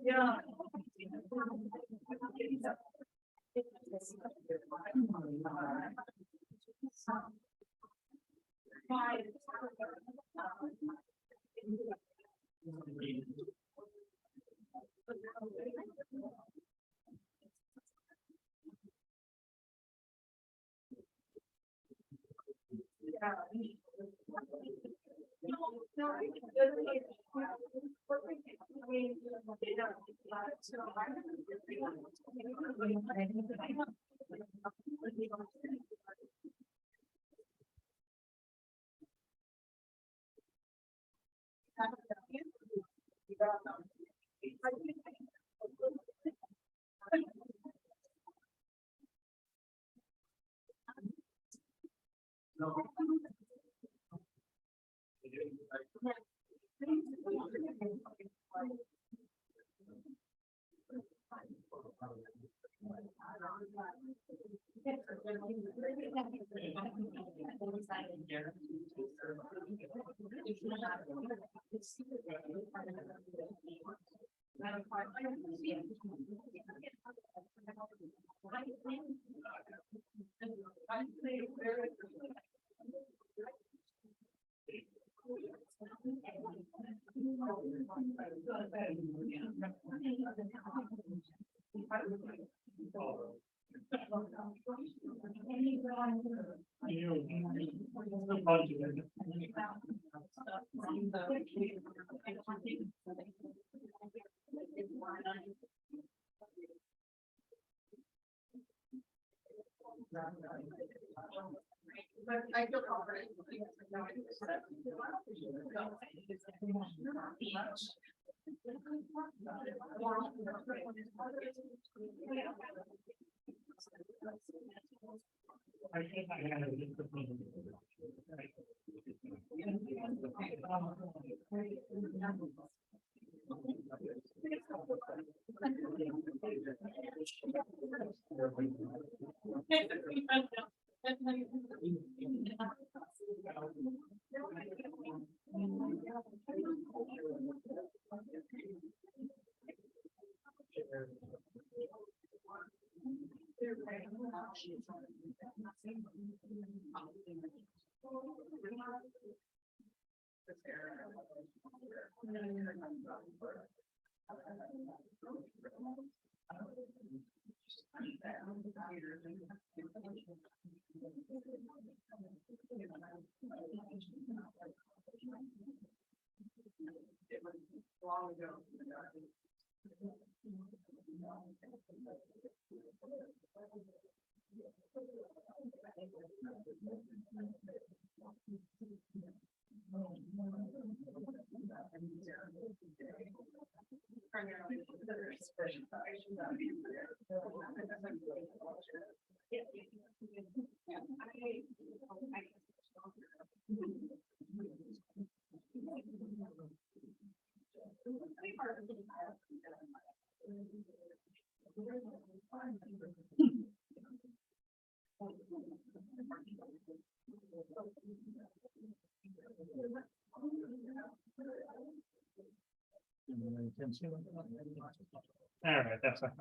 Yeah. But I feel confident. Long ago. All right, that's fine.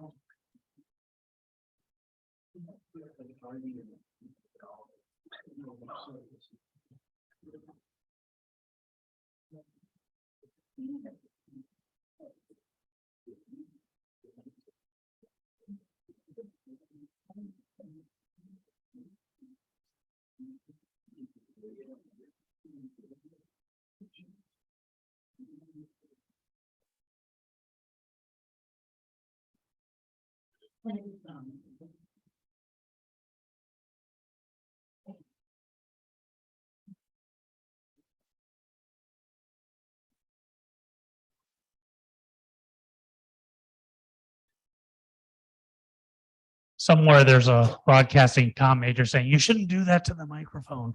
Somewhere there's a broadcasting comm major saying you shouldn't do that to the microphone.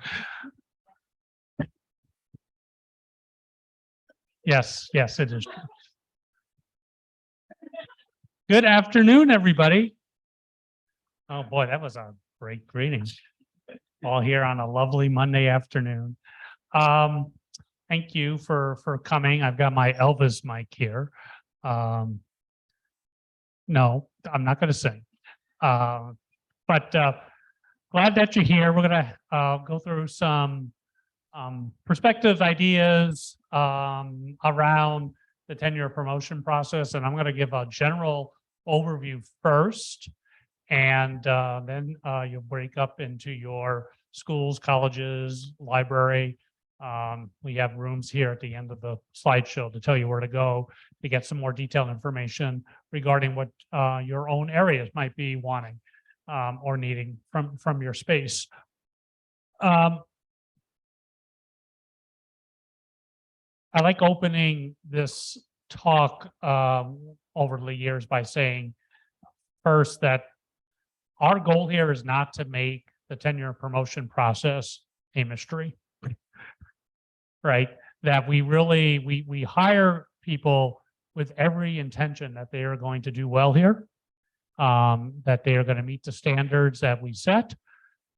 Yes, yes, it is. Good afternoon, everybody. Oh boy, that was a great greeting. All here on a lovely Monday afternoon. Thank you for coming. I've got my Elvis mic here. No, I'm not going to sing. But glad that you're here. We're going to go through some perspectives, ideas around the tenure promotion process, and I'm going to give a general overview first, and then you'll break up into your schools, colleges, library. We have rooms here at the end of the slideshow to tell you where to go to get some more detailed information regarding what your own areas might be wanting or needing from your space. I like opening this talk over the years by saying first that our goal here is not to make the tenure promotion process a mystery, right? That we hire people with every intention that they are going to do well here, that they are going to meet the standards that we set,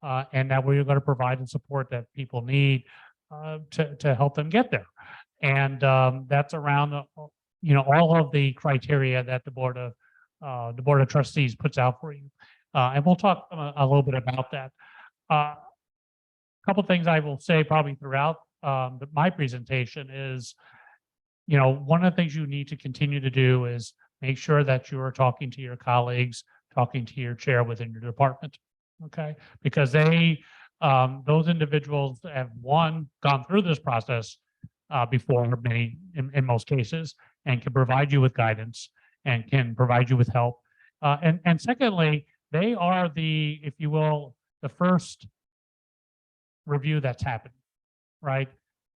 and that we are going to provide the support that people need to help them get there. And that's around all of the criteria that the board of trustees puts out for you. And we'll talk a little bit about that. A couple of things I will say probably throughout my presentation is, one of the things you need to continue to do is make sure that you are talking to your colleagues, talking to your chair within your department, okay? Because those individuals have gone through this process before in most cases, and can provide you with guidance and can provide you with help. And secondly, they are if you will, the first review that's happening, right?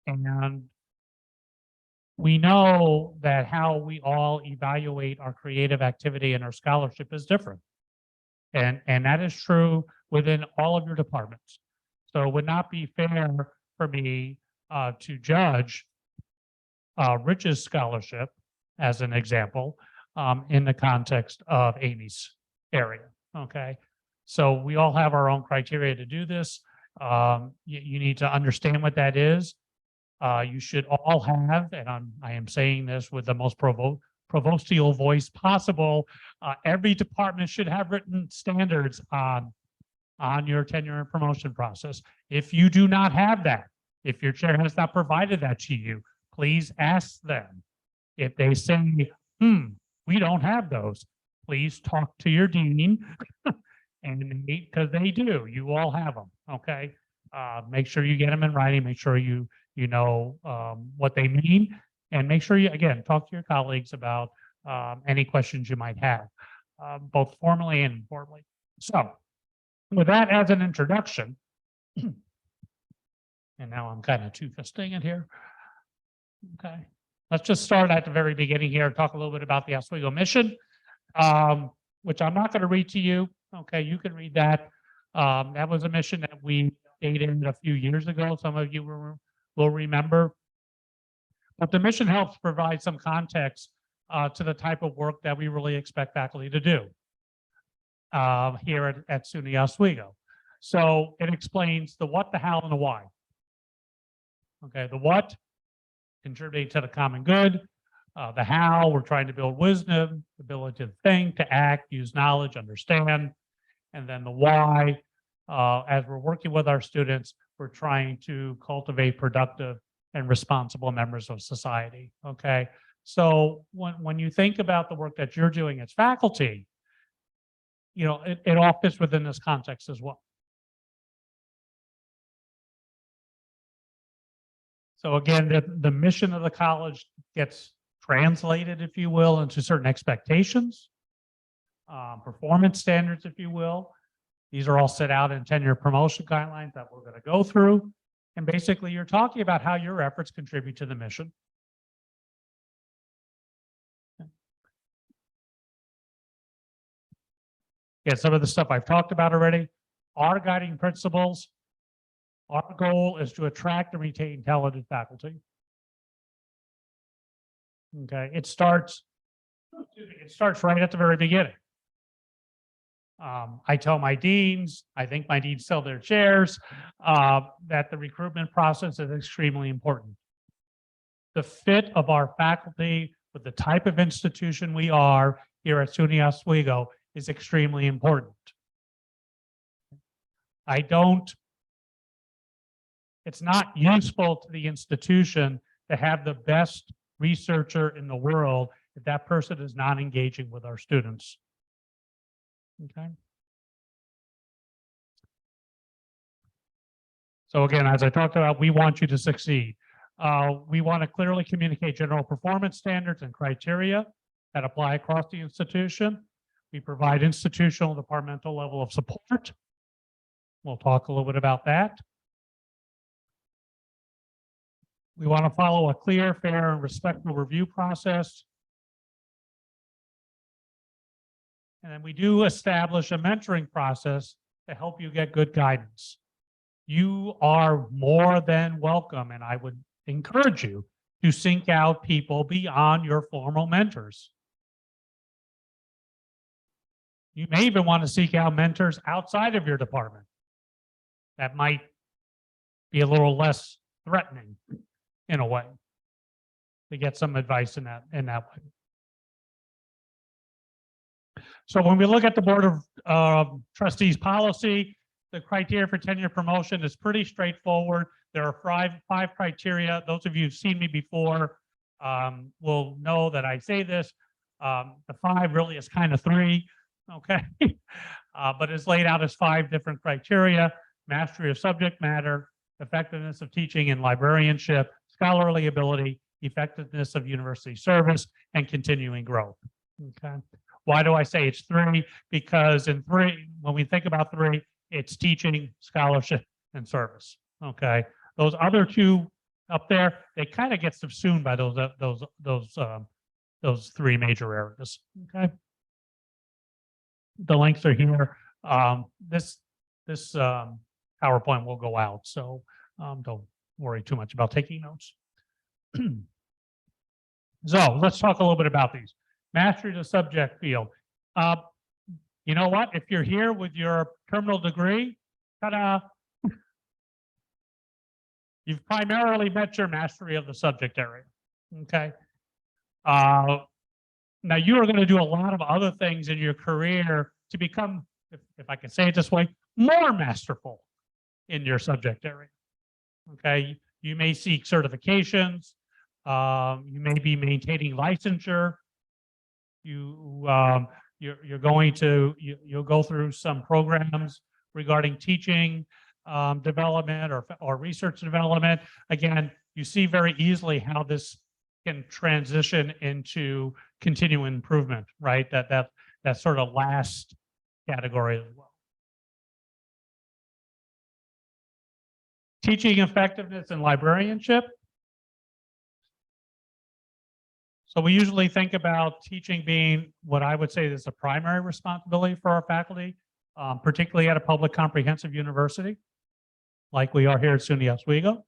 And we know that how we all evaluate our creative activity and our scholarship is different. And that is true within all of your departments. So it would not be fair for me to judge Rich's scholarship as an example in the context of Amy's area, okay? So we all have our own criteria to do this. You need to understand what that is. You should all have, and I am saying this with the most provostial voice possible, every department should have written standards on your tenure and promotion process. If you do not have that, if your chair has not provided that to you, please ask them. If they say, we don't have those, please talk to your dean, and because they do, you all have them, okay? Make sure you get them in writing, make sure you know what they mean, and make sure you, again, talk to your colleagues about any questions you might have, both formally and informally. So with that as an introduction, and now I'm kind of two-fisting it here. Okay, let's just start at the very beginning here and talk a little bit about the Oswego mission, which I'm not going to read to you. Okay, you can read that. That was a mission that we dated a few years ago. Some of you will remember. But the mission helps provide some context to the type of work that we really expect faculty to do here at SUNY Oswego. So it explains the what, the how, and the why. Okay, the what, contributing to the common good. The how, we're trying to build wisdom, ability to think, to act, use knowledge, understand. And then the why, as we're working with our students, we're trying to cultivate productive and responsible members of society, okay? So when you think about the work that you're doing as faculty, it all fits within this context as well. So again, the mission of the college gets translated, if you will, into certain expectations, performance standards, if you will. These are all set out in tenure promotion guidelines that we're going to go through. And basically, you're talking about how your efforts contribute to the mission. Yeah, some of the stuff I've talked about already. Our guiding principles. Our goal is to attract and retain talented faculty. Okay, it starts right at the very beginning. I tell my deans, I think my deans sell their chairs, that the recruitment process is extremely important. The fit of our faculty with the type of institution we are here at SUNY Oswego is extremely important. It's not useful to the institution to have the best researcher in the world if that person is not engaging with our students. Okay. So again, as I talked about, we want you to succeed. We want to clearly communicate general performance standards and criteria that apply across the institution. We provide institutional departmental level of support. We'll talk a little bit about that. We want to follow a clear, fair, and respectful review process. And then we do establish a mentoring process to help you get good guidance. You are more than welcome, and I would encourage you to seek out people beyond your formal mentors. You may even want to seek out mentors outside of your department. That might be a little less threatening in a way to get some advice in that way. So when we look at the Board of Trustees policy, the criteria for tenure promotion is pretty straightforward. There are five criteria. Those of you who've seen me before will know that I say this. The five really is kind of three, okay? But it's laid out as five different criteria: mastery of subject matter, effectiveness of teaching and librarianship, scholarly ability, effectiveness of university service, and continuing growth. Okay. Why do I say it's three? Because in three, when we think about three, it's teaching, scholarship, and service. Okay. Those other two up there, they kind of get subsumed by those three major areas. Okay. The links are here. This PowerPoint will go out, so don't worry too much about taking notes. So let's talk a little bit about these. Mastery of the subject field. You know what? If you're here with your terminal degree, ta-da! You've primarily met your mastery of the subject area. Okay. Now you are going to do a lot of other things in your career to become, if I can say it this way, more masterful in your subject area. Okay. You may seek certifications. You may be maintaining licensure. You'll go through some programs regarding teaching development or research development. Again, you see very easily how this can transition into continuing improvement, right? That sort of last category as well. Teaching effectiveness and librarianship. So we usually think about teaching being what I would say is a primary responsibility for our faculty, particularly at a public comprehensive university, like we are here at SUNY Oswego.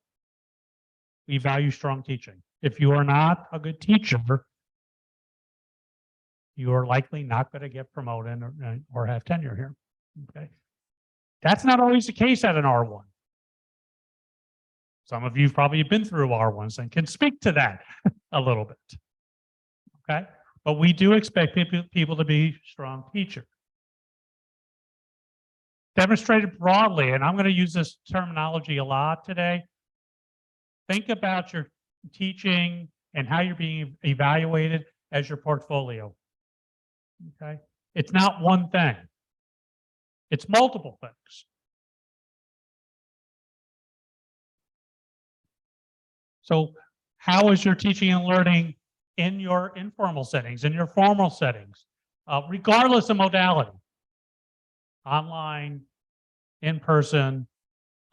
We value strong teaching. If you are not a good teacher, you are likely not going to get promoted or have tenure here. Okay, that's not always the case at an R1. Some of you have probably been through R1s and can speak to that a little bit. Okay, but we do expect people to be strong teachers. Demonstrated broadly, and I'm going to use this terminology a lot today. Think about your teaching and how you're being evaluated as your portfolio. Okay, it's not one thing, it's multiple things. So how is your teaching and learning in your informal settings, in your formal settings, regardless of modality? Online, in person,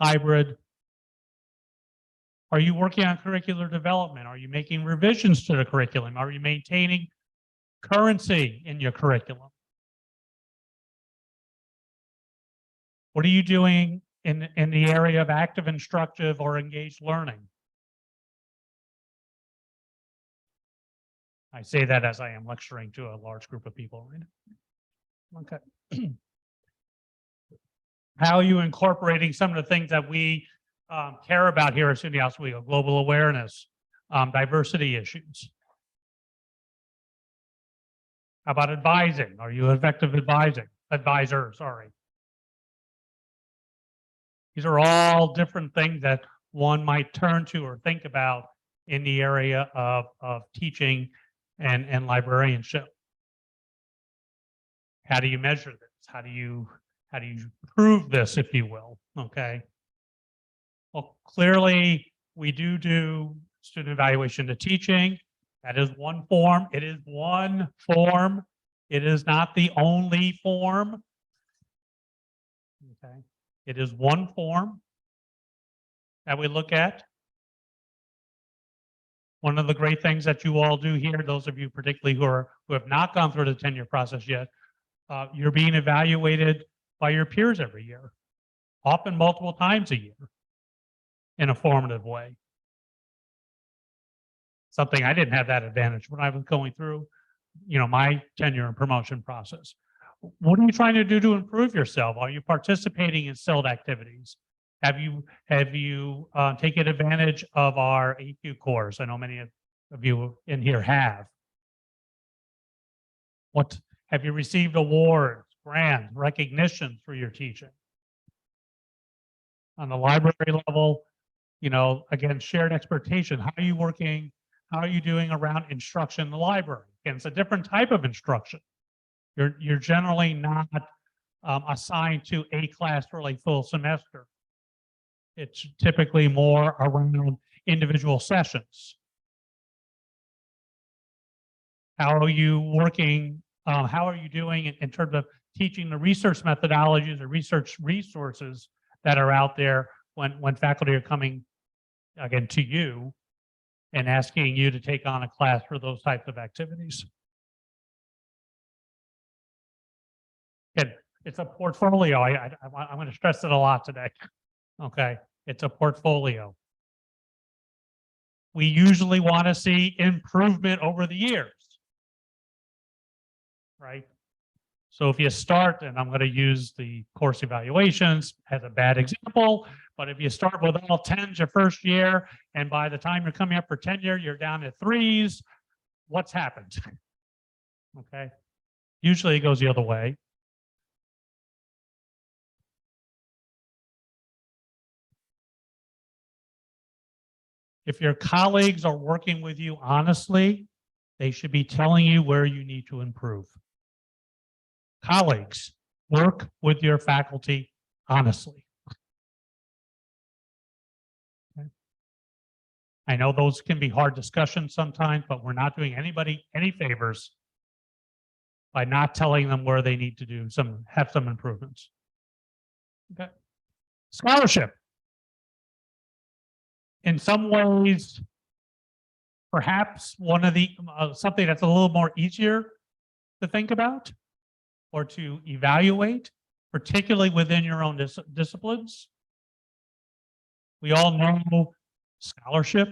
hybrid. Are you working on curricular development? Are you making revisions to the curriculum? Are you maintaining currency in your curriculum? What are you doing in the area of active instructive or engaged learning? I say that as I am lecturing to a large group of people right now. Okay. How are you incorporating some of the things that we care about here at SUNY Oswego? Global awareness, diversity issues. How about advising? Are you effective advisor, sorry. These are all different things that one might turn to or think about in the area of teaching and librarianship. How do you measure this? How do you prove this, if you will? Okay. Well, clearly we do student evaluation to teaching. That is one form. It is one form. It is not the only form. Okay. It is one form that we look at. One of the great things that you all do here, those of you particularly who have not gone through the tenure process yet, you're being evaluated by your peers every year, often multiple times a year in a formative way. Something I didn't have that advantage when I was going through, my tenure and promotion process. What are you trying to do to improve yourself? Are you participating in SILT activities? Have you taken advantage of our AQ course? I know many of you in here have. What have you received awards, grants, recognition for your teaching? On the library level, again, shared expectation. How are you working? How are you doing around instruction in the library? Again, it's a different type of instruction. You're generally not assigned to a class for a full semester. It's typically more around individual sessions. How are you working? How are you doing in terms of teaching the research methodologies or research resources that are out there when faculty are coming, again, to you and asking you to take on a class for those types of activities? It's a portfolio. I'm going to stress it a lot today. Okay, it's a portfolio. We usually want to see improvement over the years, right? So if you start, and I'm going to use the course evaluations as a bad example, but if you start with all 10s your first year, and by the time you're coming up for tenure, you're down to 3s, what's happened? Okay, usually it goes the other way. If your colleagues are working with you honestly, they should be telling you where you need to improve. Colleagues, work with your faculty honestly. Okay. I know those can be hard discussions sometimes, but we're not doing anybody any favors by not telling them where they need to have some improvements. Okay. Scholarship. In some ways, perhaps one of the something that's a little more easier to think about or to evaluate, particularly within your own disciplines. We all know scholarship,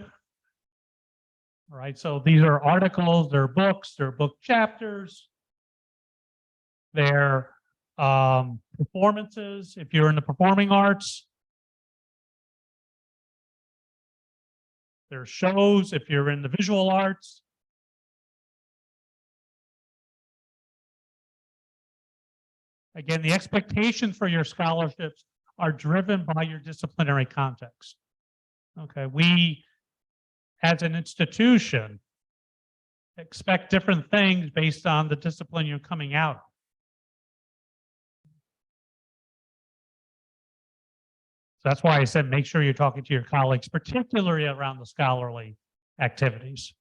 right? So these are articles, they're books, they're book chapters, they're performances, if you're in the performing arts. There's shows if you're in the visual arts. Again, the expectations for your scholarships are driven by your disciplinary context. Okay, we as an institution expect different things based on the discipline you're coming out of. So that's why I said make sure you're talking to your colleagues, particularly around the scholarly activities.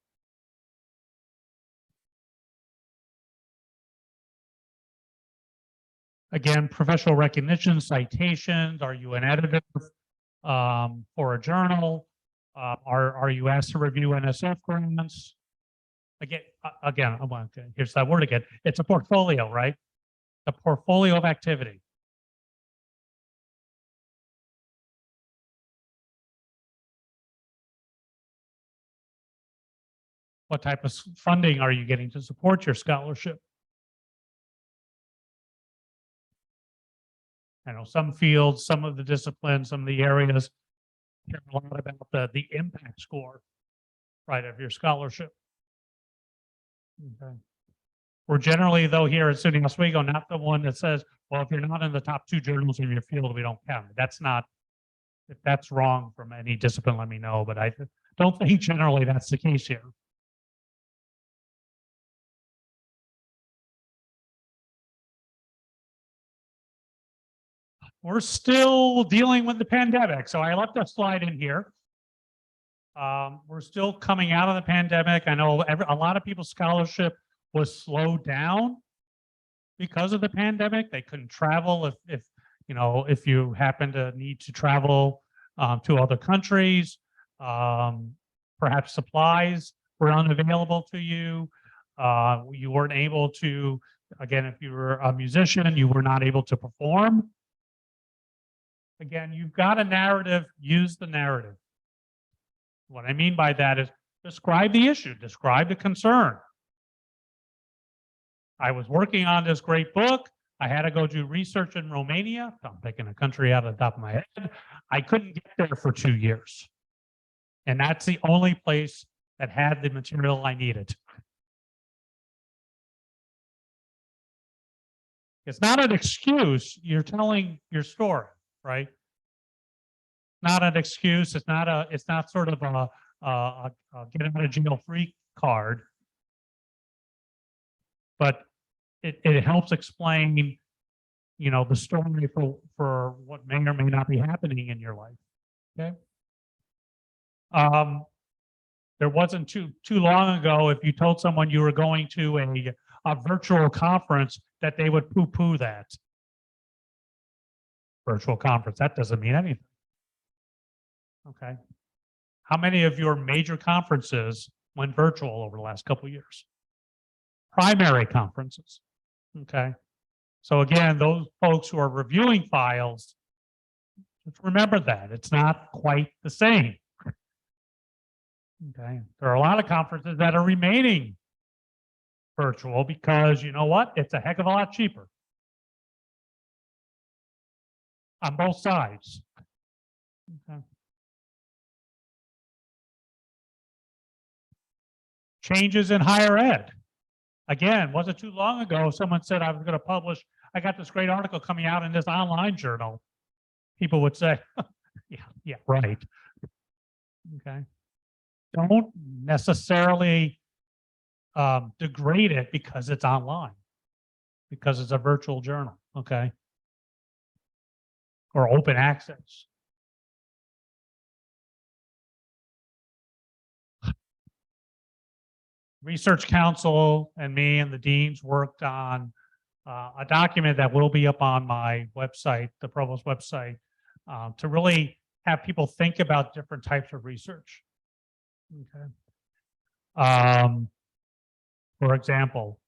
Again, professional recognition, citations. Are you an editor for a journal? Are you asked to review NSF grants? Again, okay, here's that word again. It's a portfolio, right? A portfolio of activity. What type of funding are you getting to support your scholarship? I know some fields, some of the disciplines, some of the areas care a lot about the impact score, right, of your scholarship. Okay. We're generally, though, here at SUNY Oswego, not the one that says, well, if you're not in the top 2 journals in your field, we don't count it. That's not, if that's wrong from any discipline, let me know, but I don't think generally that's the case here. We're still dealing with the pandemic, so I left a slide in here. We're still coming out of the pandemic. I know a lot of people's scholarship was slowed down because of the pandemic. They couldn't travel if you know, if you happen to need to travel to other countries, perhaps supplies were unavailable to you. You weren't able to, again, if you were a musician, you were not able to perform. Again, you've got a narrative, use the narrative. What I mean by that is describe the issue, describe the concern. I was working on this great book. I had to go do research in Romania. I'm picking a country out of the top of my head. I couldn't get there for 2 years. And that's the only place that had the material I needed. It's not an excuse. You're telling your story, right? Not an excuse. It's not sort of a get out of jail free card, but it helps explain, you know, the story for what may or may not be happening in your life. Okay. There wasn't too long ago, if you told someone you were going to a virtual conference, that they would poo-poo that. Virtual conference, that doesn't mean anything. Okay. How many of your major conferences went virtual over the last couple of years? Primary conferences. Okay. So again, those folks who are reviewing files, just remember that it's not quite the same. Okay. There are a lot of conferences that are remaining virtual because you know what? It's a heck of a lot cheaper on both sides. Okay. Changes in higher ed. Again, wasn't too long ago, someone said I was going to publish, I got this great article coming out in this online journal. People would say, yeah, right. Okay. Don't necessarily degrade it because it's online, because it's a virtual journal, okay? Or open access. Research Council and me and the deans worked on a document that will be up on my website, the Provost website, to really have people think about different types of research. Okay. For example,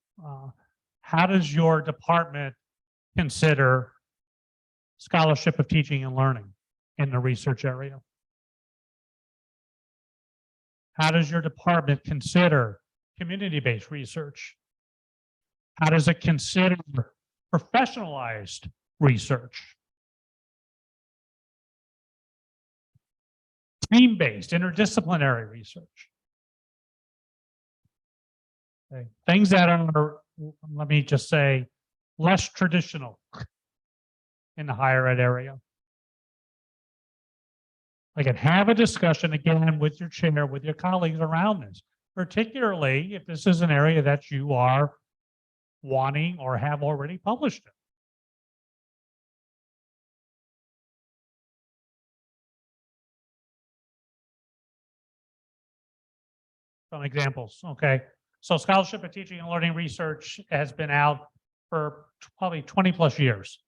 how does your department consider scholarship of teaching and learning in the research area? How does your department consider community-based research? How does it consider professionalized research? Team-based, interdisciplinary research. Okay. Things that are, let me just say, less traditional in the higher ed area. Again, have a discussion again with your chair, with your colleagues around this, particularly if this is an area that you are wanting or have already published in. Some examples, okay. So scholarship of teaching and learning research has been out for probably 20 plus years.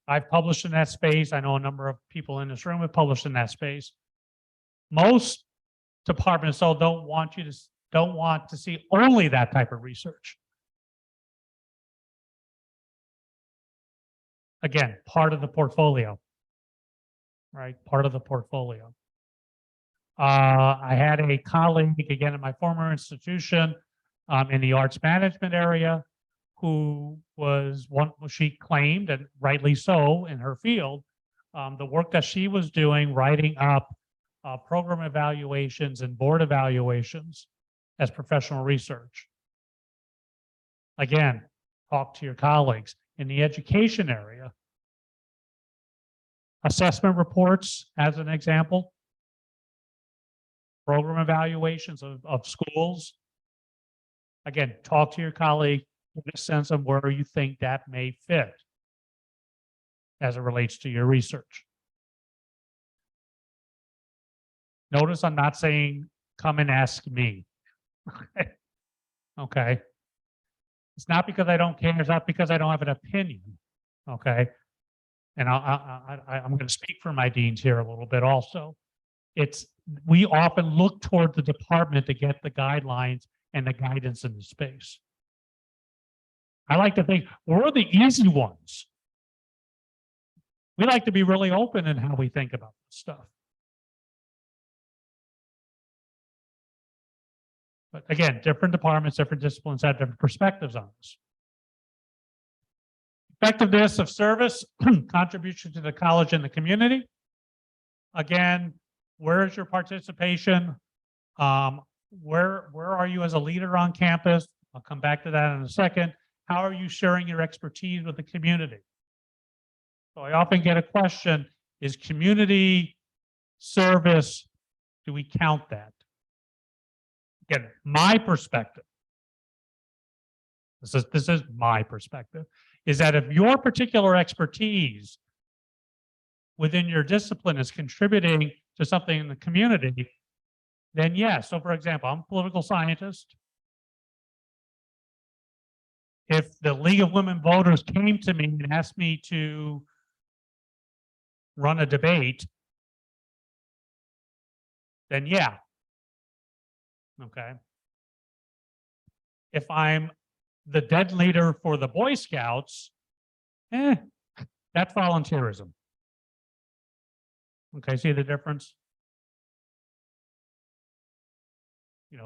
I've published in that space. I know a number of people in this room have published in that space. Most departments though don't want to see only that type of research. Again, part of the portfolio, right? Part of the portfolio. I had a colleague again in my former institution in the arts management area who was one, she claimed, and rightly so in her field, the work that she was doing, writing up program evaluations and board evaluations as professional research. Again, talk to your colleagues. In the education area, assessment reports, as an example, program evaluations of schools. Again, talk to your colleague, get a sense of where you think that may fit as it relates to your research. Notice I'm not saying, come and ask me. Okay. It's not because I don't care. It's not because I don't have an opinion. Okay. And I'm going to speak for my deans here a little bit also. We often look toward the department to get the guidelines and the guidance in the space. I like to think we're the easy ones. We like to be really open in how we think about this stuff. But again, different departments, different disciplines have different perspectives on this. Effectiveness of service, contribution to the college and the community. Again, where is your participation? Where are you as a leader on campus? I'll come back to that in a second. How are you sharing your expertise with the community? So I often get a question, is community service, do we count that? Again, my perspective, this is my perspective, is that if your particular expertise within your discipline is contributing to something in the community, then yes. So for example, I'm a political scientist. If the League of Women Voters came to me and asked me to run a debate, then yeah. Okay. If I'm the dead leader for the Boy Scouts, that's volunteerism. Okay, see the difference?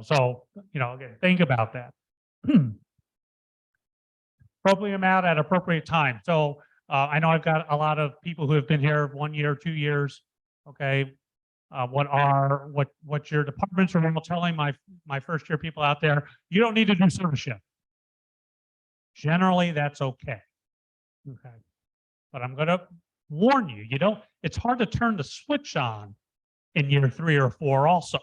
So, again, think about that. Appropriate amount at appropriate time. So I know I've got a lot of people who have been here 1 year, 2 years. Okay. What your departments are all telling my first year people out there, you don't need to do service shift. Generally, that's okay. Okay. But I'm going to warn you, it's hard to turn the switch on in year 3 or 4 also.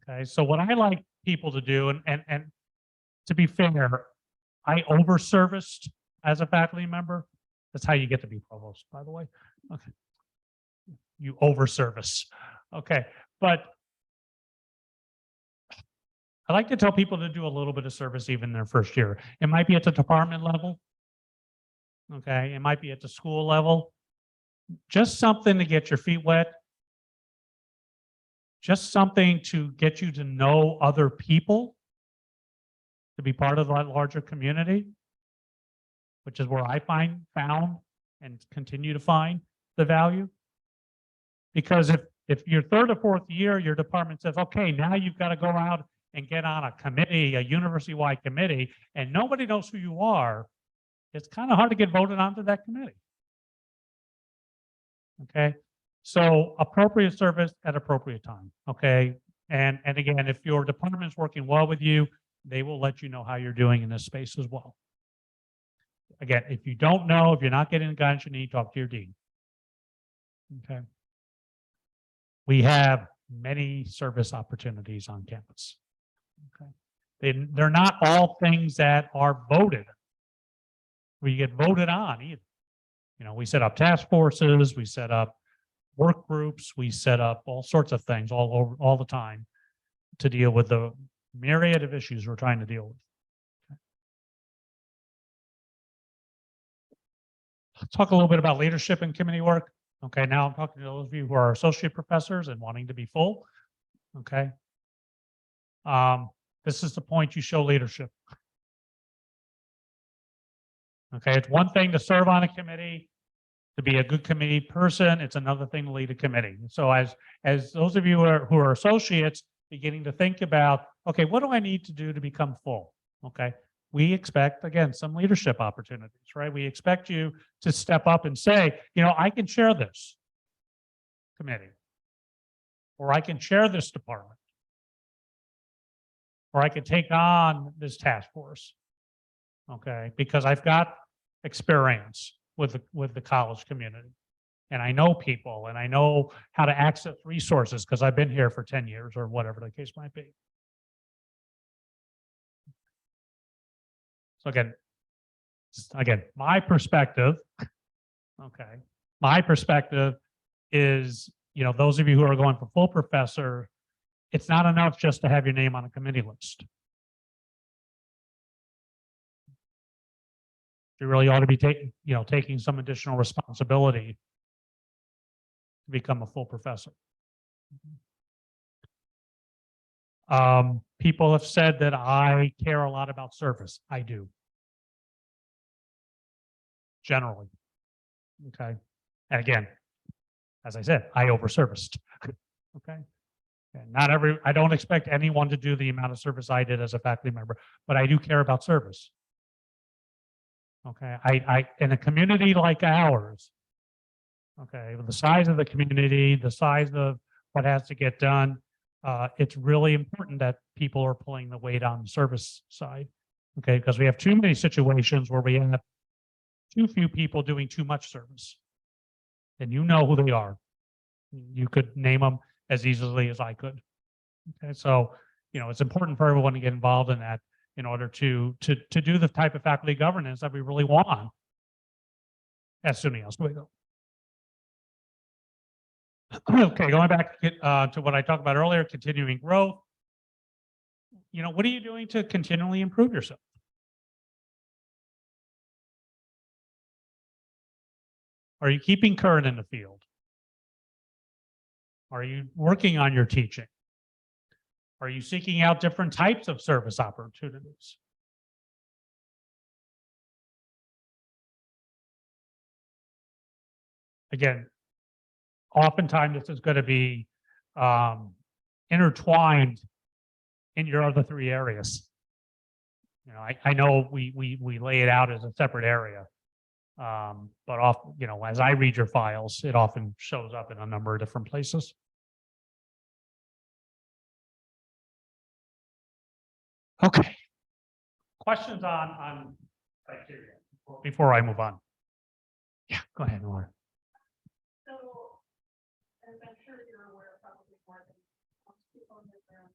Okay. So what I like people to do, and to be fair, I over-serviced as a faculty member. That's how you get to be provost, by the way. Okay. You over-service. Okay. But I like to tell people to do a little bit of service even their first year. It might be at the department level. Okay. It might be at the school level. Just something to get your feet wet. Just something to get you to know other people, to be part of that larger community, which is where I found and continue to find the value. Because if your 3rd or 4th year, your department says, okay, now you've got to go out and get on a committee, a university-wide committee, and nobody knows who you are, it's kind of hard to get voted onto that committee. Okay. So appropriate service at appropriate time. Okay. And again, if your department's working well with you, they will let you know how you're doing in this space as well. Again, if you don't know, if you're not getting the guidance you need, talk to your dean. Okay. We have many service opportunities on campus. Okay. They're not all things that are voted. We get voted on either. We set up task forces, we set up work groups, we set up all sorts of things all the time to deal with the myriad of issues we're trying to deal with. Okay. Let's talk a little bit about leadership and committee work. Okay, now I'm talking to those of you who are associate professors and wanting to be full. Okay. This is the point you show leadership. Okay, it's one thing to serve on a committee, to be a good committee person. It's another thing to lead a committee. So as those of you who are associates, beginning to think about, okay, what do I need to do to become full? Okay. We expect, again, some leadership opportunities, right? We expect you to step up and say, I can chair this committee, or I can chair this department, or I can take on this task force. Okay. Because I've got experience with the college community. And I know people and I know how to access resources because I've been here for 10 years or whatever the case might be. So again, my perspective, okay, my perspective is, those of you who are going for full professor, it's not enough just to have your name on a committee list. You really ought to be taking some additional responsibility to become a full professor. People have said that I care a lot about service. I do. Generally. Okay. And again, as I said, I overserviced. Okay. And I don't expect anyone to do the amount of service I did as a faculty member, but I do care about service. Okay. In a community like ours, okay, with the size of the community, the size of what has to get done, it's really important that people are pulling the weight on the service side. Okay. Because we have too many situations where we have too few people doing too much service. And you know who they are. You could name them as easily as I could. Okay, so it's important for everyone to get involved in that in order to do the type of faculty governance that we really want as SUNY Oswego. Okay, going back to what I talked about earlier, continuing growth. What are you doing to continually improve yourself? Are you keeping current in the field? Are you working on your teaching? Are you seeking out different types of service opportunities? Again, oftentimes this is going to be intertwined in your other three areas. I know we lay it out as a separate area, but as I read your files, it often shows up in a number of different places. Okay. Questions on criteria before I move on? Yeah, go ahead, Laura. So, as I'm sure you're aware, probably more than most people in this room,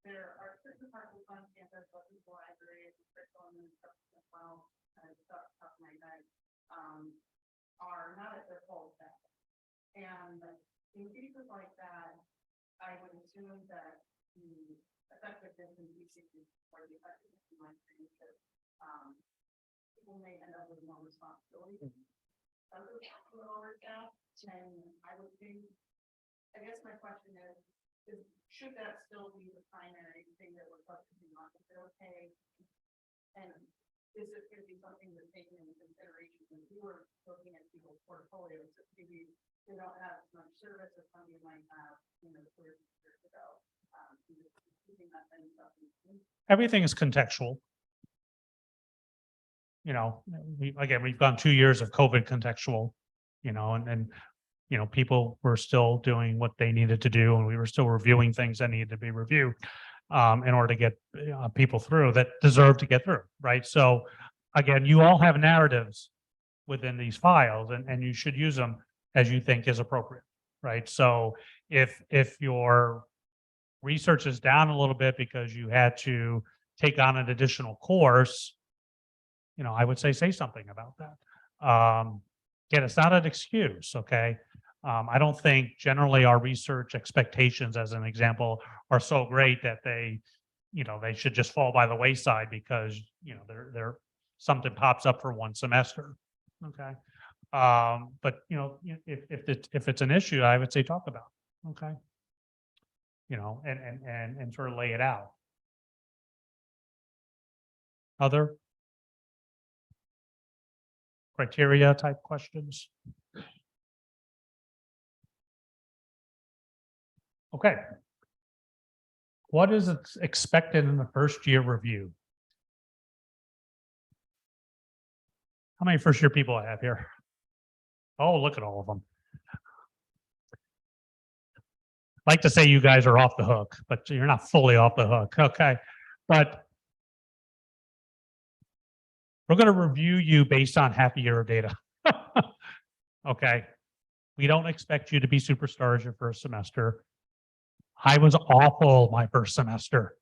there are certain parts on campus, like the library, the curriculum, and stuff as well, stuff my head, are not at their full depth. And in cases like that, I would assume that the effectiveness in teaching or the effectiveness in my training, people may end up with more responsibility. Other lower staff, and I would think, I guess my question is should that still be the primary thing that we're focusing on? Is it okay? And is it going to be something that's taken into consideration when you were looking at people's portfolios? That maybe they don't have as much service as somebody might have, 30 years ago. Everything is contextual. We've gone 2 years of COVID contextual, and people were still doing what they needed to do, and we were still reviewing things that needed to be reviewed in order to get people through that deserve to get through, right? So again, you all have narratives within these files, and you should use them as you think is appropriate, right? So if your research is down a little bit because you had to take on an additional course, I would say something about that. Again, it's not an excuse, okay? I don't think generally our research expectations, as an example, are so great that they should just fall by the wayside because, they're something pops up for one semester, okay? But, if it's an issue, I would say talk about it, okay? And sort of lay it out. Other criteria type questions? Okay. What is expected in the first year review? How many first year people I have here? Oh, look at all of them. I like to say you guys are off the hook, but you're not fully off the hook. Okay. But we're going to review you based on half a year of data. Okay. We don't expect you to be superstars your first semester. I was awful my first semester.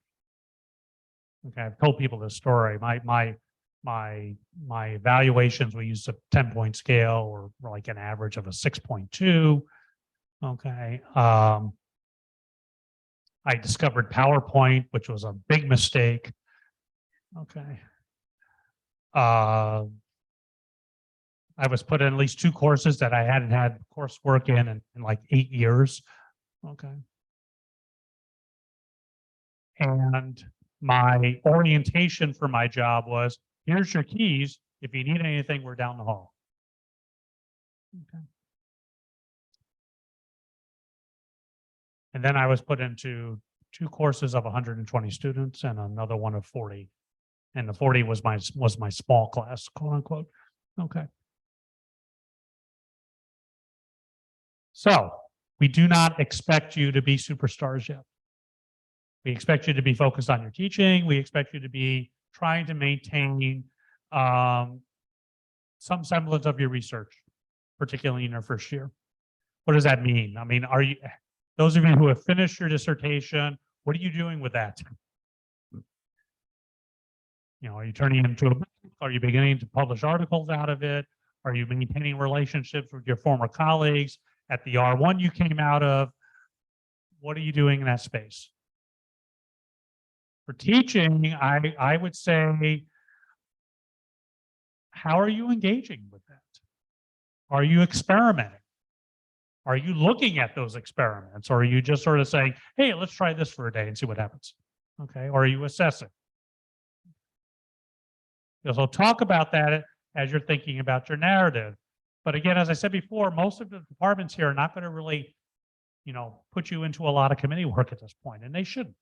Okay, I've told people this story. My evaluations, we used a 10-point scale or like an average of a 6.2. Okay. I discovered PowerPoint, which was a big mistake. Okay. I was put in at least 2 courses that I hadn't had coursework in like 8 years. Okay. And my orientation for my job was, here's your keys. If you need anything, we're down the hall. Okay. And then I was put into 2 courses of 120 students and another one of 40. And the 40 was my small class, quote unquote. Okay. So we do not expect you to be superstars yet. We expect you to be focused on your teaching. We expect you to be trying to maintain some semblance of your research, particularly in your first year. What does that mean? I mean, those of you who have finished your dissertation, what are you doing with that? You know, are you turning it into a book? Are you beginning to publish articles out of it? Are you maintaining relationships with your former colleagues at the R1 you came out of? What are you doing in that space? For teaching, I would say, how are you engaging with that? Are you experimenting? Are you looking at those experiments? Or are you just sort of saying, hey, let's try this for a day and see what happens? Okay. Or are you assessing? So talk about that as you're thinking about your narrative. But again, as I said before, most of the departments here are not going to really, put you into a lot of committee work at this point, and they shouldn't.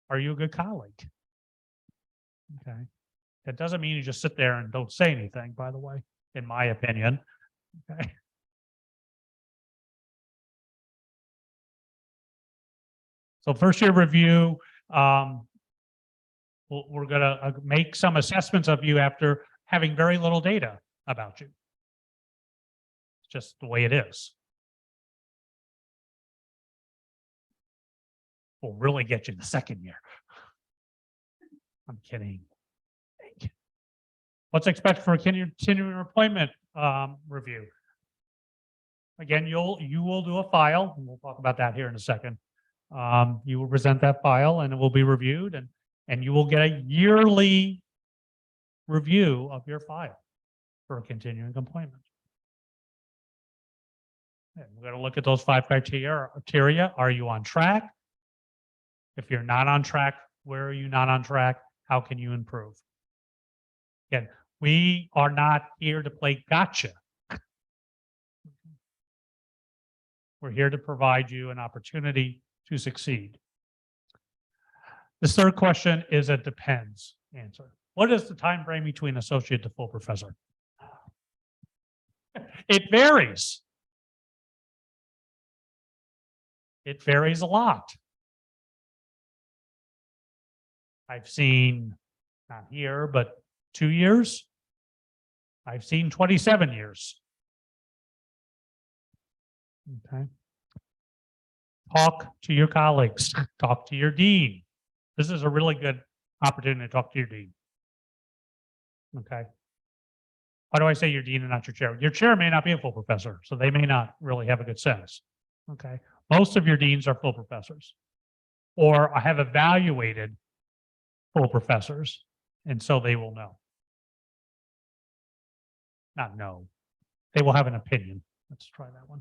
Are you a good colleague? Okay. That doesn't mean you just sit there and don't say anything, by the way, in my opinion. Okay. So first year review, we're going to make some assessments of you after having very little data about you. It's just the way it is. We'll really get you the second year. I'm kidding. What's expected for a continuing employment review? Again, you will do a file, and we'll talk about that here in a second. You will present that file, and it will be reviewed, and you will get a yearly review of your file for a continuing employment. And we're going to look at those 5 criteria. Are you on track? If you're not on track, where are you not on track? How can you improve? Again, we are not here to play gotcha. We're here to provide you an opportunity to succeed. The third question is a depends answer. What is the time frame between associate to full professor? It varies. It varies a lot. I've seen, not here, but 2 years. I've seen 27 years. Okay. Talk to your colleagues. Talk to your dean. This is a really good opportunity to talk to your dean. Okay. Why do I say your dean and not your chair? Your chair may not be a full professor, so they may not really have a good sense. Okay. Most of your deans are full professors or have evaluated full professors, and so they will know. Not know. They will have an opinion. Let's try that one.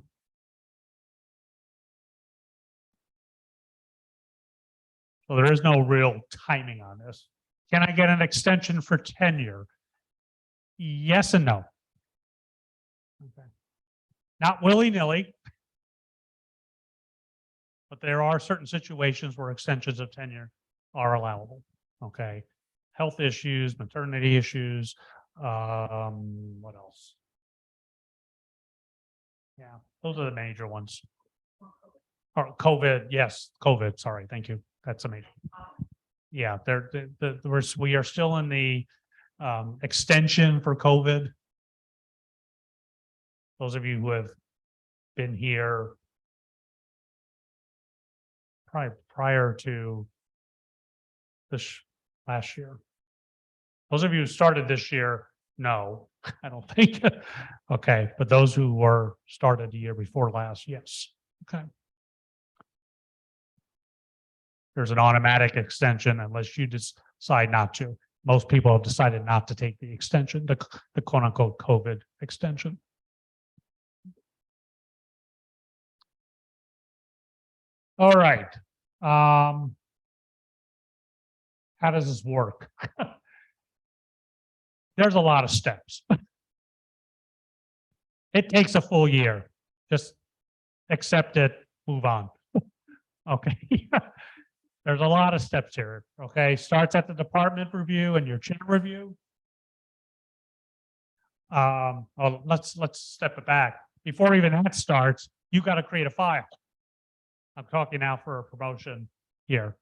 So there is no real timing on this. Can I get an extension for tenure? Yes and no. Okay. Not willy-nilly. But there are certain situations where extensions of tenure are allowable, okay? Health issues, maternity issues, what else? Yeah, those are the major ones. Or COVID, yes, COVID, sorry, thank you. That's a major. Yeah, we are still in the extension for COVID. Those of you who have been here prior to this last year. Those of you who started this year, no, I don't think. Okay, but those who were started the year before last, yes. Okay. There's an automatic extension unless you decide not to. Most people have decided not to take the extension, the quote unquote COVID extension. All right. How does this work? There's a lot of steps. It takes a full year. Just accept it, move on. Okay. There's a lot of steps here. Okay. Starts at the department review and your chair review. Well, let's step it back. Before even that starts, you got to create a file. I'm talking now for a promotion here.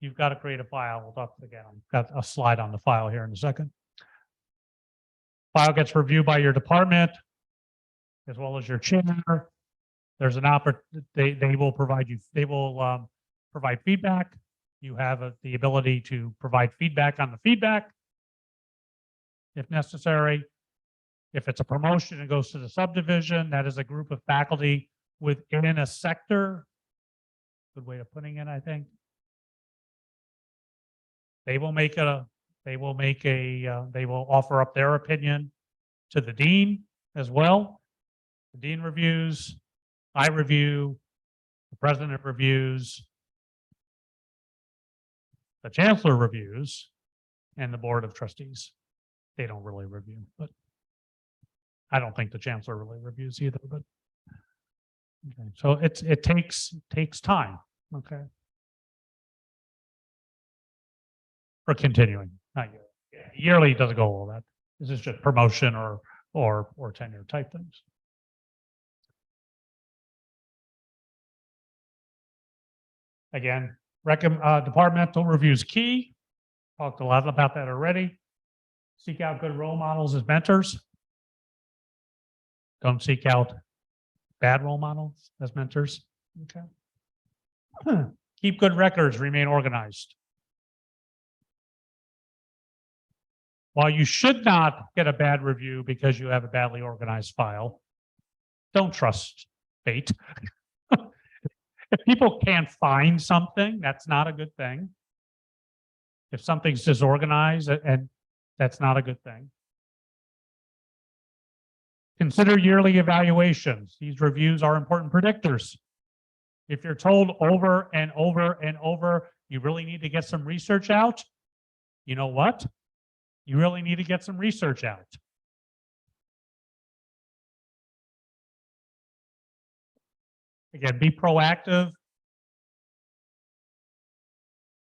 You've got to create a file. We'll talk again. I've got a slide on the file here in a second. File gets reviewed by your department as well as your chair. There's an opportunity. They will provide you. They will provide feedback. You have the ability to provide feedback on the feedback if necessary. If it's a promotion, it goes to the subdivision. That is a group of faculty within a sector. Good way of putting it, I think. They will they will offer up their opinion to the dean as well. The dean reviews, I review, the president reviews, the chancellor reviews, and the board of trustees. They don't really review, but I don't think the chancellor really reviews either, but okay. So it takes time. Okay. For continuing, not yearly. Yeah, yearly doesn't go all that. This is just promotion or tenure type things. Again, departmental reviews key. Talked a lot about that already. Seek out good role models as mentors. Don't seek out bad role models as mentors. Okay. Keep good records, remain organized. While you should not get a bad review because you have a badly organized file, don't trust fate. If people can't find something, that's not a good thing. If something's disorganized, and that's not a good thing. Consider yearly evaluations. These reviews are important predictors. If you're told over and over and over, you really need to get some research out, you know what? You really need to get some research out. Again, be proactive.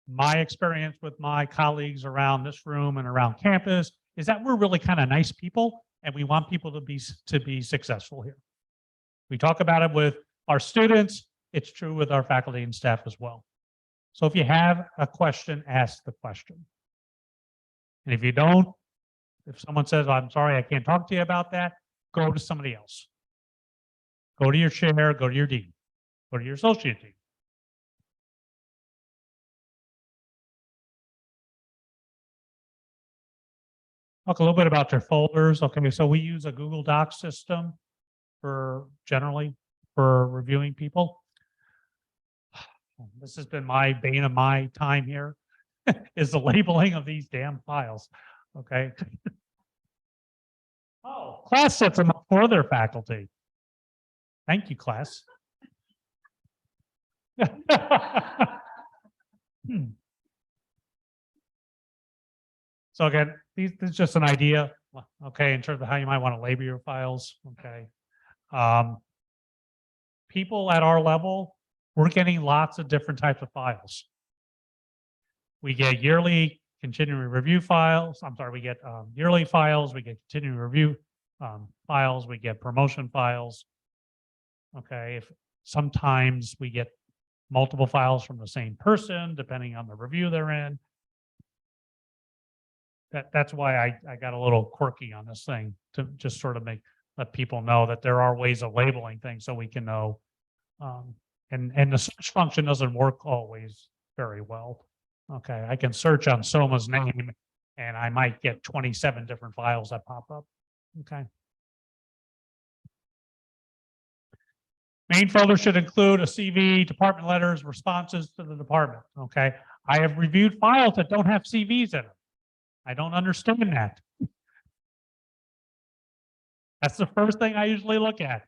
My experience with my colleagues around this room and around campus is that we're really kind of nice people and we want people to be successful here. We talk about it with our students. It's true with our faculty and staff as well. So if you have a question, ask the question. And if you don't, if someone says, I'm sorry, I can't talk to you about that, go to somebody else. Go to your chair, go to your dean, go to your associate dean. Talk a little bit about your folders. Okay, so we use a Google Docs system for generally for reviewing people. This has been my bane of my time here is the labeling of these damn files. Okay. Oh, class sets them up for their faculty. Thank you, class. So again, this is just an idea, okay, in terms of how you might want to label your files, okay. People at our level we're getting lots of different types of files. We get yearly continuing review files. I'm sorry, we get yearly files, we get continuing review files, we get promotion files. Okay, if sometimes we get multiple files from the same person, depending on the review they're in. That's why I got a little quirky on this thing to just sort of let people know that there are ways of labeling things so we can know. And the search function doesn't work always very well. Okay, I can search on Soma's name and I might get 27 different files that pop up. Okay. Main folder should include a CV, department letters, responses to the department. Okay. I have reviewed files that don't have CVs in them. I don't understand that. That's the first thing I usually look at.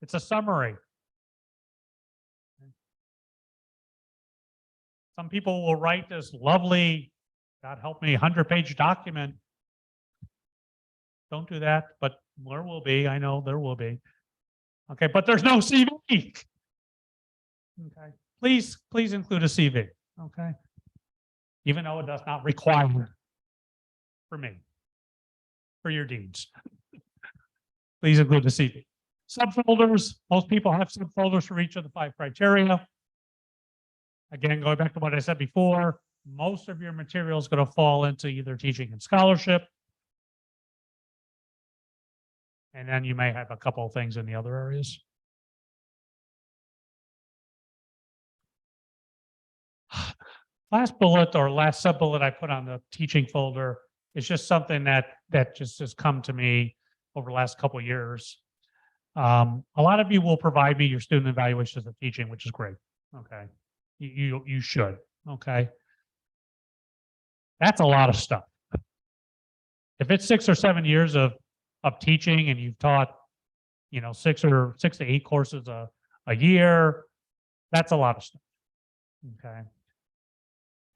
It's a summary. Some people will write this lovely, God help me, 100-page document. Don't do that, but there will be. I know there will be. Okay, but there's no CV. Okay, please include a CV. Okay, even though it does not require for me, for your deeds. Please include the CV. Subfolders. Most people have subfolders for each of the 5 criteria. Again, going back to what I said before, most of your material is going to fall into either teaching and scholarship. And then you may have a couple of things in the other areas. Last bullet or last sub bullet I put on the teaching folder is just something that just has come to me over the last couple of years. A lot of you will provide me your student evaluations of teaching, which is great. Okay. You should. Okay. That's a lot of stuff. If it's 6 or 7 years of teaching and you've taught, 6 to 8 courses a year, that's a lot of stuff. Okay.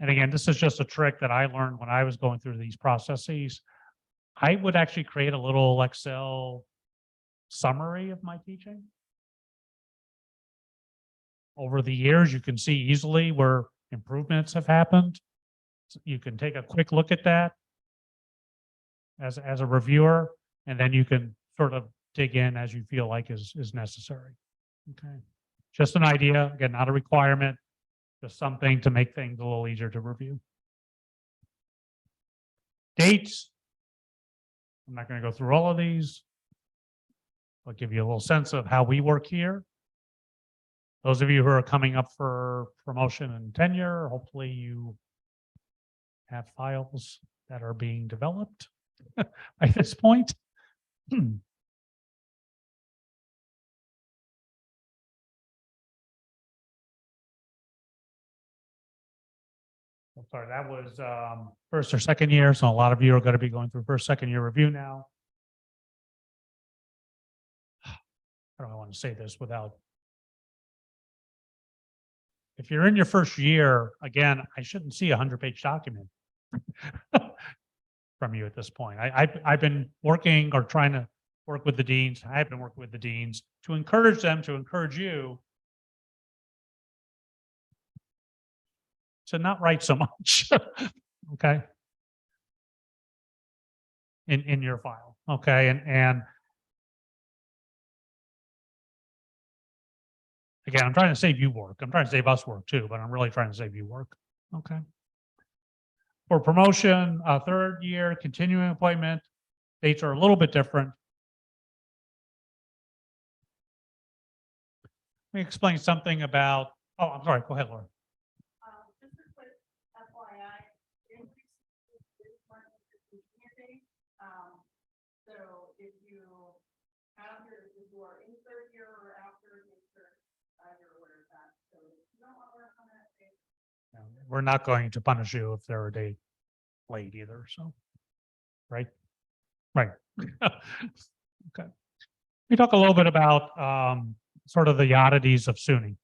And again, this is just a trick that I learned when I was going through these processes. I would actually create a little Excel summary of my teaching. Over the years, you can see easily where improvements have happened. So you can take a quick look at that as a reviewer, and then you can sort of dig in as you feel like is necessary. Okay. Just an idea, again, not a requirement, just something to make things a little easier to review. Dates. I'm not going to go through all of these. I'll give you a little sense of how we work here. Those of you who are coming up for promotion and tenure, hopefully you have files that are being developed by this point. I'm sorry, that was first or second year. So a lot of you are going to be going through first, second year review now. I don't want to say this without. If you're in your first year, again, I shouldn't see a 100-page document from you at this point. I've been working or trying to work with the deans. I've been working with the deans to encourage them, to encourage you to not write so much. Okay. In your file. Okay. And again, I'm trying to save you work. I'm trying to save us work too, but I'm really trying to save you work. Okay. For promotion, 3rd year, continuing appointment, dates are a little bit different. Let me explain something about, oh, I'm sorry, go ahead, Laura. Just a quick FYI, increase is part of the teaching date. So if you have if you are in 3rd year or after the 3rd, you're aware of that. So if you don't want to work on that date. We're not going to punish you if they're a day late either. So, right. Okay. We talk a little bit about sort of the oddities of SUNY.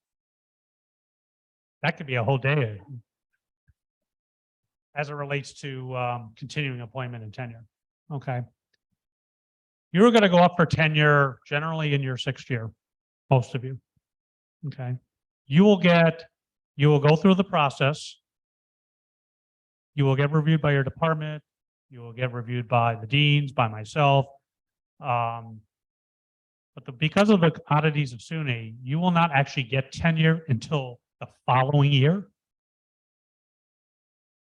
That could be a whole day as it relates to continuing appointment and tenure. Okay. You're going to go up for tenure generally in your 6th year, most of you. Okay. you will go through the process. You will get reviewed by your department. You will get reviewed by the deans, by myself. Because of the oddities of SUNY, you will not actually get tenure until the following year.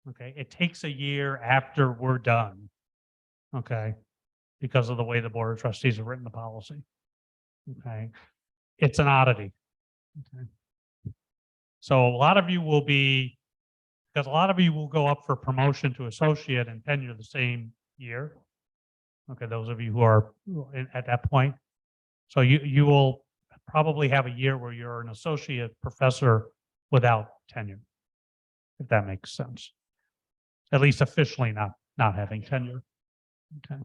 Okay, it takes a year after we're done. Okay, because of the way the Board of Trustees have written the policy. Okay, it's an oddity. Okay. So a lot of you will go up for promotion to associate and tenure the same year. Okay, those of you who are at that point. So you will probably have a year where you're an associate professor without tenure, if that makes sense. At least officially not having tenure. Okay.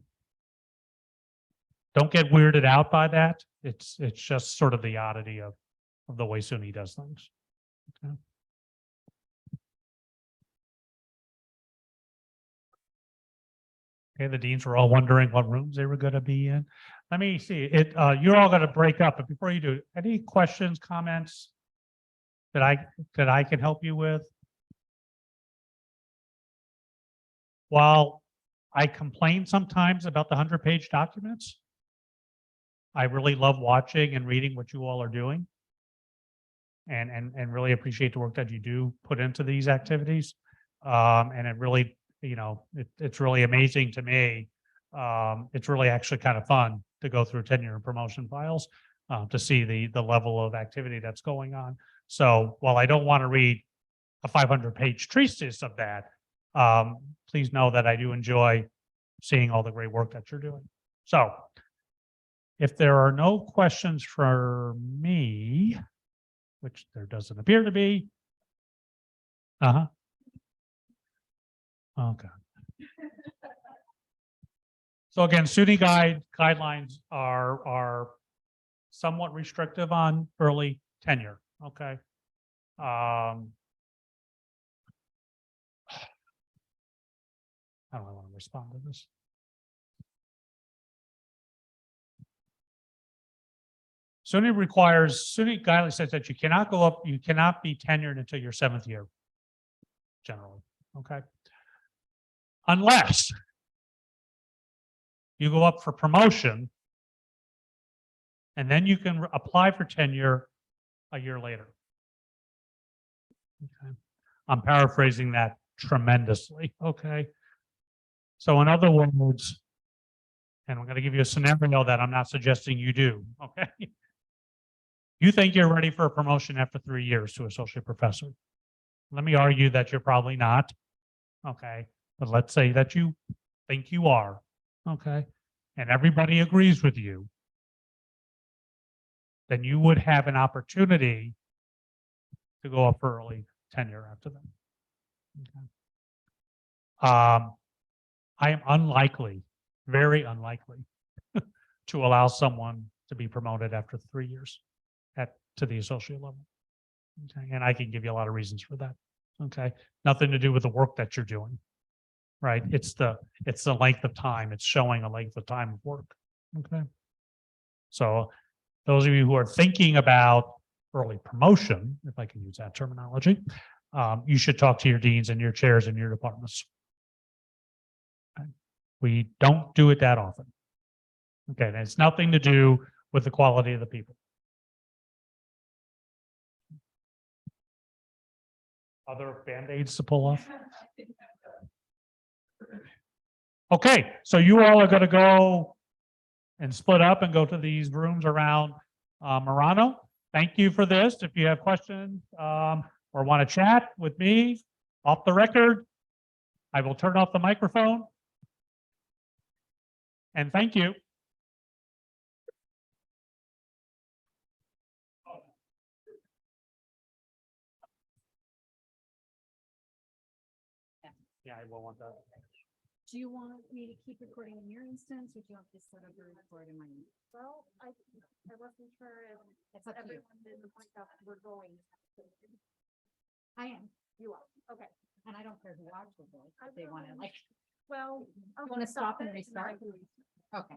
Don't get weirded out by that. It's just sort of the oddity of the way SUNY does things. Okay. Okay, the deans were all wondering what rooms they were going to be in. Let me see it. You're all going to break up, but before you do, any questions, comments that I can help you with? While I complain sometimes about the 100-page documents, I really love watching and reading what you all are doing, and really appreciate the work that you do put into these activities. And it really, it's really amazing to me. It's really actually kind of fun to go through tenure and promotion files to see the level of activity that's going on. So while I don't want to read a 500-page treatise of that, please know that I do enjoy seeing all the great work that you're doing. So if there are no questions for me, which there doesn't appear to be. Okay. So again, SUNY guidelines are somewhat restrictive on early tenure. Okay. How do I want to respond to this? SUNY guidelines says that you cannot be tenured until your 7th year, generally. Okay. Unless you go up for promotion, and then you can apply for tenure a year later. Okay. I'm paraphrasing that tremendously. Okay. So in other words, and I'm going to give you a scenario that I'm not suggesting you do. Okay. You think you're ready for a promotion after 3 years to associate professor. Let me argue that you're probably not. Okay. But let's say that you think you are. Okay. And everybody agrees with you. Then you would have an opportunity to go up for early tenure after that. Okay. I am unlikely, very unlikely, to allow someone to be promoted after 3 years to the associate level. Okay. And I can give you a lot of reasons for that. Okay. Nothing to do with the work that you're doing. Right. It's the length of time. It's showing a length of time of work. Okay. So those of you who are thinking about early promotion, if I can use that terminology, you should talk to your deans and your chairs in your departments. Okay. We don't do it that often. Okay. And it's nothing to do with the quality of the people. Other band-aids to pull off? Okay, so you all are going to go and split up and go to these rooms around Murano. Thank you for this. If you have questions or want to chat with me off the record, I will turn off the microphone. And thank you. Yeah, I will want that. Do you want me to keep recording in your instance, or do you want to set up a record in my? Well, I wasn't sure if It's up to you. everyone did the point out we're going. I am. You are, okay. And I don't care who watches it, if they want to will. like, Well. you want to stop and restart? Okay.